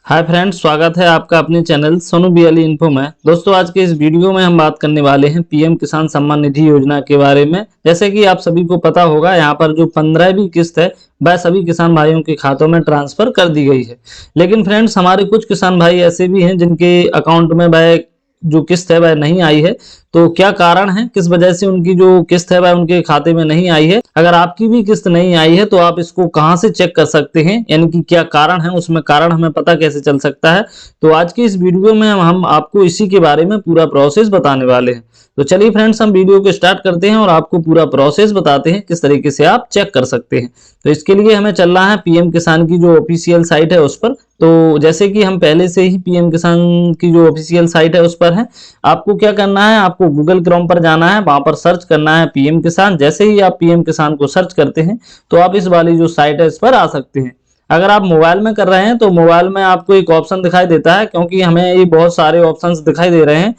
Hi friends, स्वागत है आपका अपने चैनल सोनू बीएलई इन्फो में। दोस्तों, आज के इस वीडियो में हम बात करने वाले हैं पीएम किसान सम्मान निधि योजना के बारे में। जैसे कि आप सभी को पता होगा, यहाँ पर जो 15वीं किस्त है वह सभी किसान भाइयों के खातों में ट्रांसफर कर दी गई है। लेकिन फ्रेंड्स, हमारे कुछ किसान भाई ऐसे भी हैं जिनके अकाउंट में वह जो किस्त है वह नहीं आई है। तो क्या कारण है, किस वजह से उनकी जो किस्त है वह उनके खाते में नहीं आई है? अगर आपकी भी किस्त नहीं आई है तो आप इसको कहां से चेक कर सकते हैं, यानी कि क्या कारण है, उसमें कारण हमें पता कैसे चल सकता है। तो आज की इस वीडियो में हम आपको इसी के बारे में पूरा प्रोसेस बताने वाले हैं। तो चलिए फ्रेंड्स, हम वीडियो को स्टार्ट करते हैं और आपको पूरा प्रोसेस बताते हैं किस तरीके से आप चेक कर सकते हैं। तो इसके लिए हमें चलना है पीएम किसान की जो ऑफिशियल साइट है उस पर। तो जैसे कि हम पहले से ही पीएम किसान की जो ऑफिशियल साइट है उस पर है, आपको क्या करना है, आपको गूगल क्रोम पर जाना है, वहां पर सर्च करना है पीएम किसान। जैसे ही आप पीएम किसान को सर्च करते हैं तो आप इस वाली जो साइट है इस पर आ सकते हैं। अगर आप मोबाइल में कर रहे हैं तो मोबाइल में आपको एक ऑप्शन दिखाई देता है, क्योंकि हमें ये बहुत सारे ऑप्शंस दिखाई दे रहे हैं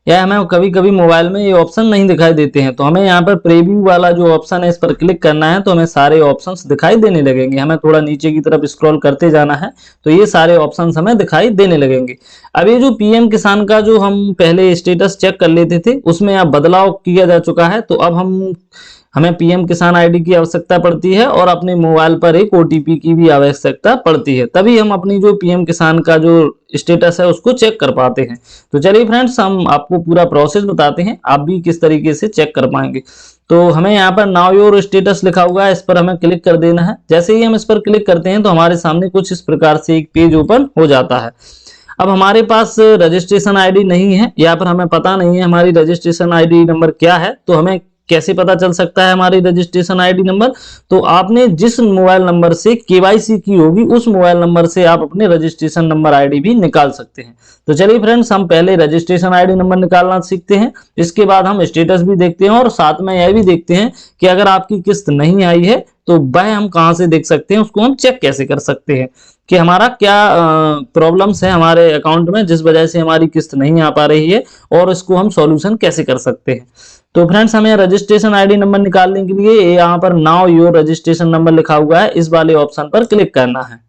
या हमें कभी कभी मोबाइल में ये ऑप्शन नहीं दिखाई देते हैं। तो हमें यहाँ पर प्रीव्यू वाला जो ऑप्शन है इस पर क्लिक करना है, तो हमें सारे ऑप्शंस दिखाई देने लगेंगे। हमें थोड़ा नीचे की तरफ स्क्रॉल करते जाना है तो ये सारे ऑप्शंस हमें दिखाई देने लगेंगे। अब ये जो पीएम किसान का जो हम पहले स्टेटस चेक कर लेते थे उसमें अब बदलाव किया जा चुका है। तो अब हमें पीएम किसान आईडी की आवश्यकता पड़ती है और अपने मोबाइल पर एक ओटीपी की भी आवश्यकता पड़ती है, तभी हम अपनी जो पीएम किसान का जो स्टेटस है उसको चेक कर पाते हैं। तो चलिए फ्रेंड्स, हम आपको पूरा प्रोसेस बताते हैं, आप भी किस तरीके से चेक कर पाएंगे। तो हमें यहाँ पर नाउ योर स्टेटस लिखा हुआ है, इस पर हमें क्लिक कर देना है। जैसे ही हम इस पर क्लिक करते हैं तो हमारे सामने कुछ इस प्रकार से एक पेज ओपन हो जाता है। अब हमारे पास रजिस्ट्रेशन आईडी नहीं है, यहाँ पर हमें पता नहीं है हमारी रजिस्ट्रेशन आईडी नंबर क्या है। तो हमें कैसे पता चल सकता है हमारी रजिस्ट्रेशन आईडी नंबर? तो आपने जिस मोबाइल नंबर से केवाईसी की होगी उस मोबाइल नंबर से आप अपने रजिस्ट्रेशन नंबर आईडी भी निकाल सकते हैं। तो चलिए फ्रेंड्स, हम पहले रजिस्ट्रेशन आईडी नंबर निकालना सीखते हैं, इसके बाद हम स्टेटस भी देखते हैं और साथ में यह भी देखते हैं कि अगर आपकी किस्त नहीं आई है तो वह हम कहां से देख सकते हैं, उसको हम चेक कैसे कर सकते हैं कि हमारा क्या प्रॉब्लम्स है हमारे अकाउंट में जिस वजह से हमारी किस्त नहीं आ पा रही है और इसको हम सॉल्यूशन कैसे कर सकते हैं। तो फ्रेंड्स, हमें रजिस्ट्रेशन आईडी नंबर निकालने के लिए यहाँ पर नाउ योर रजिस्ट्रेशन नंबर लिखा हुआ है, इस वाले ऑप्शन पर क्लिक करना है।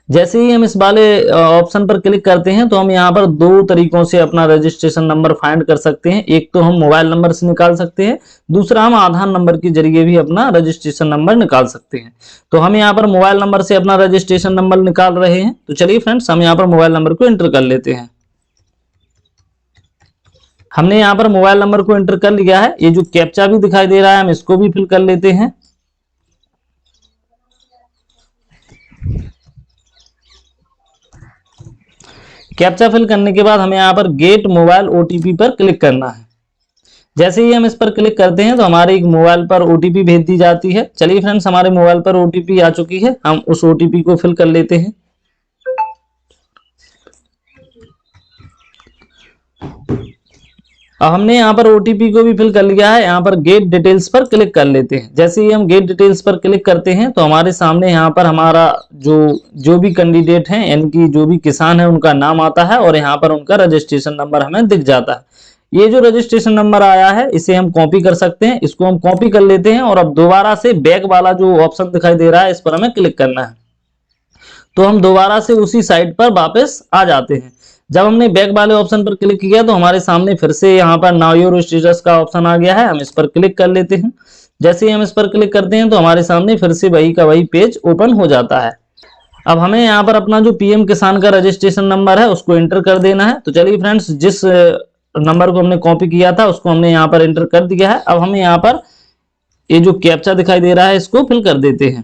जैसे ही हम इस वाले ऑप्शन पर क्लिक करते हैं तो हम यहाँ पर दो तरीकों से अपना रजिस्ट्रेशन नंबर फाइंड कर सकते हैं। एक तो हम मोबाइल नंबर से निकाल सकते हैं, दूसरा हम आधार नंबर के जरिए भी अपना रजिस्ट्रेशन नंबर निकाल सकते हैं। तो हम यहाँ पर मोबाइल नंबर से अपना रजिस्ट्रेशन नंबर निकाल रहे हैं। तो चलिए फ्रेंड्स, हम यहाँ पर मोबाइल नंबर को एंटर कर लेते हैं। हमने यहाँ पर मोबाइल नंबर को एंटर कर लिया है। ये जो कैप्चा भी दिखाई दे रहा है हम इसको भी फिल कर लेते हैं। कैप्चा फिल करने के बाद हमें यहाँ पर गेट मोबाइल ओटीपी पर क्लिक करना है। जैसे ही हम इस पर क्लिक करते हैं तो हमारे एक मोबाइल पर ओटीपी भेज दी जाती है। चलिए फ्रेंड्स, हमारे मोबाइल पर ओटीपी आ चुकी है, हम उस ओटीपी को फिल कर लेते हैं। अब हमने यहाँ पर ओटीपी को भी फिल कर लिया है, यहाँ पर गेट डिटेल्स पर क्लिक कर लेते हैं। जैसे ही हम गेट डिटेल्स पर क्लिक करते हैं तो हमारे सामने यहाँ पर हमारा जो भी कैंडिडेट हैं, यानी कि जो भी किसान है उनका नाम आता है और यहाँ पर उनका रजिस्ट्रेशन नंबर हमें दिख जाता है। ये जो रजिस्ट्रेशन नंबर आया है इसे हम कॉपी कर सकते हैं, इसको हम कॉपी कर लेते हैं और अब दोबारा से बैक वाला जो ऑप्शन दिखाई दे रहा है इस पर हमें क्लिक करना है। तो हम दोबारा से उसी साइट पर वापस आ जाते हैं। जब हमने बैक वाले ऑप्शन पर क्लिक किया तो हमारे सामने फिर से यहाँ पर नाउ योर स्टेटस का ऑप्शन आ गया है, हम इस पर क्लिक कर लेते हैं। जैसे ही हम इस पर क्लिक करते हैं तो हमारे सामने फिर से वही का वही पेज ओपन हो जाता है। अब हमें यहाँ पर अपना जो पीएम किसान का रजिस्ट्रेशन नंबर है उसको एंटर कर देना है। तो चलिए फ्रेंड्स, जिस नंबर को हमने कॉपी किया था उसको हमने यहाँ पर एंटर कर दिया है। अब हमें यहाँ पर ये जो कैप्चा दिखाई दे रहा है इसको फिल कर देते हैं।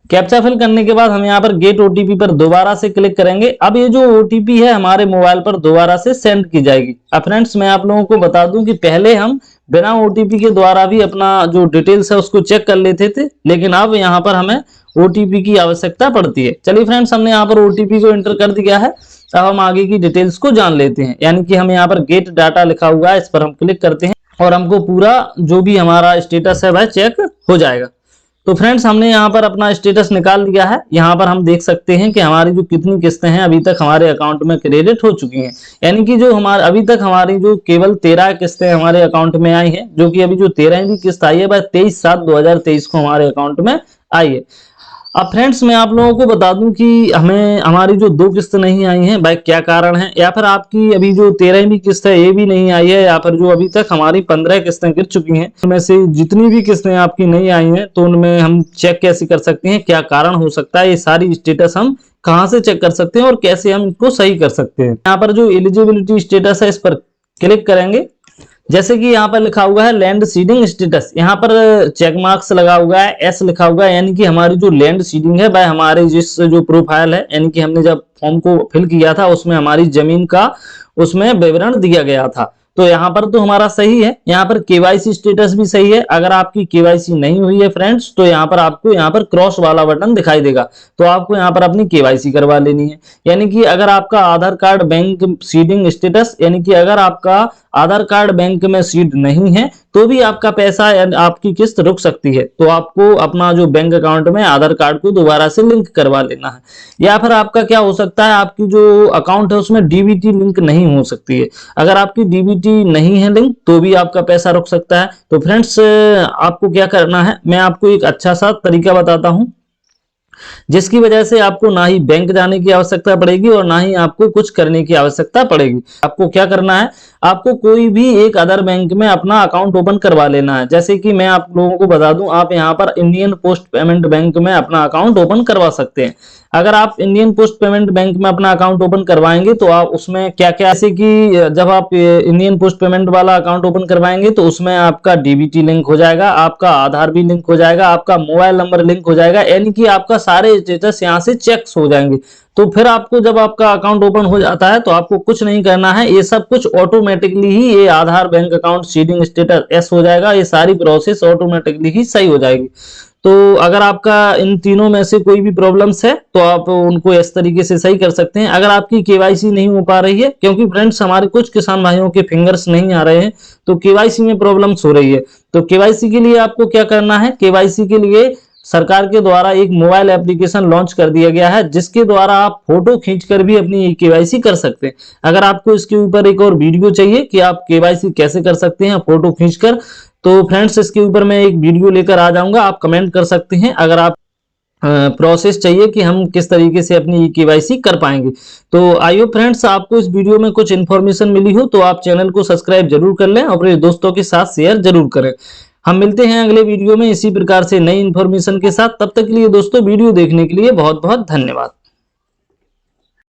कैप्चा फिल करने के बाद हम यहाँ पर गेट ओटीपी पर दोबारा से क्लिक करेंगे। अब ये जो ओटीपी है हमारे मोबाइल पर दोबारा से सेंड की जाएगी। अब फ्रेंड्स, मैं आप लोगों को बता दूं कि पहले हम बिना ओटीपी के द्वारा भी अपना जो डिटेल्स है उसको चेक कर लेते थे, लेकिन अब यहाँ पर हमें ओटीपी की आवश्यकता पड़ती है। चलिए फ्रेंड्स, हमने यहाँ पर ओटीपी को एंटर कर दिया है। अब हम आगे की डिटेल्स को जान लेते हैं, यानी कि हम यहाँ पर गेट डाटा लिखा हुआ है इस पर हम क्लिक करते हैं और हमको पूरा जो भी हमारा स्टेटस है वह चेक हो जाएगा। तो फ्रेंड्स हमने यहाँ पर अपना स्टेटस निकाल लिया है। यहाँ पर हम देख सकते हैं कि हमारी जो कितनी किस्तें हैं अभी तक हमारे अकाउंट में क्रेडिट हो चुकी हैं। यानी कि जो हमारे अभी तक हमारी जो केवल 13 किस्तें हमारे अकाउंट में आई हैं, जो कि अभी जो 13वीं किस्त आई है वह 23/7/2023 को हमारे अकाउंट में आई है। अब फ्रेंड्स मैं आप लोगों को बता दूं कि हमें हमारी जो 2 किस्त नहीं आई हैं भाई क्या कारण है, या फिर आपकी अभी जो 13वीं किस्त है ये भी नहीं आई है, या फिर जो अभी तक हमारी 15 किस्तें गिर चुकी हैं, उनमें से जितनी भी किस्तें आपकी नहीं आई हैं तो उनमें हम चेक कैसे कर सकते हैं, क्या कारण हो सकता है, ये सारी स्टेटस हम कहाँ से चेक कर सकते हैं और कैसे हम इसको सही कर सकते हैं। यहाँ पर जो एलिजिबिलिटी स्टेटस है इस पर क्लिक करेंगे। जैसे कि यहाँ पर लिखा हुआ है लैंड सीडिंग स्टेटस, यहाँ पर चेक मार्क्स लगा हुआ है, एस लिखा हुआ है, यानी कि हमारी जो लैंड सीडिंग है वह हमारे जिस जो प्रोफाइल है, यानी कि हमने जब फॉर्म को फिल किया था उसमें हमारी जमीन का उसमें विवरण दिया गया था। तो यहाँ पर तो हमारा सही है। यहाँ पर केवाईसी स्टेटस भी सही है। अगर आपकी केवाईसी नहीं हुई है फ्रेंड्स तो यहाँ पर आपको यहाँ पर क्रॉस वाला बटन दिखाई देगा, तो आपको यहाँ पर अपनी केवाईसी करवा लेनी है। यानी कि अगर आपका आधार कार्ड बैंक सीडिंग स्टेटस, यानी कि अगर आपका आधार कार्ड बैंक में सीड नहीं है तो भी आपका पैसा आपकी किस्त रुक सकती है, तो आपको अपना जो बैंक अकाउंट में आधार कार्ड को दोबारा से लिंक करवा लेना है। या फिर आपका क्या हो सकता है, आपकी जो अकाउंट है उसमें डीबीटी लिंक नहीं हो सकती है। अगर आपकी डीबीटी नहीं है लिंक तो भी आपका पैसा रुक सकता है। तो फ्रेंड्स आपको क्या करना है, मैं आपको एक अच्छा सा तरीका बताता हूं जिसकी वजह से आपको ना ही बैंक जाने की आवश्यकता पड़ेगी और ना ही आपको कुछ करने की आवश्यकता पड़ेगी। आपको क्या करना है, आपको कोई भी एक अदर बैंक में अपना अकाउंट ओपन करवा लेना है। जैसे कि मैं आप लोगों को बता दूं, आप यहां पर इंडियन पोस्ट पेमेंट बैंक में अपना अकाउंट ओपन करवा सकते हैं। अगर आप इंडियन पोस्ट पेमेंट बैंक में अपना अकाउंट ओपन करवाएंगे तो आप उसमें क्या क्या, जैसे कि जब आप इंडियन पोस्ट पेमेंट वाला अकाउंट ओपन करवाएंगे तो उसमें आपका डीबीटी लिंक हो जाएगा, आपका आधार भी लिंक हो जाएगा, आपका मोबाइल नंबर लिंक हो जाएगा, यानी कि आपका सारे स्टेटस यहाँ से चेक्स हो जाएंगे। तो फिर आपको जब आपका अकाउंट ओपन हो जाता है तो आपको कुछ नहीं करना है, ये सब कुछ ऑटोमेटिकली ही ये Aadhaar bank account seeding status yes हो जाएगा, ये सारी प्रोसेस ऑटोमेटिकली ही सही हो जाएगी। तो अगर आपका इन तीनों में से कोई भी प्रॉब्लम्स है तो आप उनको इस तरीके से सही कर सकते हैं। अगर आपकी केवाईसी नहीं हो पा रही है, क्योंकि फ्रेंड्स हमारे कुछ किसान भाइयों के फिंगर्स नहीं आ रहे हैं तो केवाईसी में प्रॉब्लम्स हो रही है, तो केवाईसी के लिए आपको क्या करना है, केवाईसी के लिए सरकार के द्वारा एक मोबाइल एप्लीकेशन लॉन्च कर दिया गया है जिसके द्वारा आप फोटो खींचकर भी अपनी केवाईसी कर सकते हैं। अगर आपको इसके ऊपर एक और वीडियो चाहिए कि आप केवाईसी कैसे कर सकते हैं फोटो खींचकर, तो फ्रेंड्स इसके ऊपर मैं एक वीडियो लेकर आ जाऊंगा, आप कमेंट कर सकते हैं अगर आप प्रोसेस चाहिए कि हम किस तरीके से अपनी केवाईसी कर पाएंगे। तो आई होप फ्रेंड्स आपको इस वीडियो में कुछ इन्फॉर्मेशन मिली हो, तो आप चैनल को सब्सक्राइब जरूर कर लें और अपने दोस्तों के साथ शेयर जरूर करें। हम मिलते हैं अगले वीडियो में इसी प्रकार से नई इन्फॉर्मेशन के साथ। तब तक के लिए दोस्तों वीडियो देखने के लिए बहुत बहुत धन्यवाद।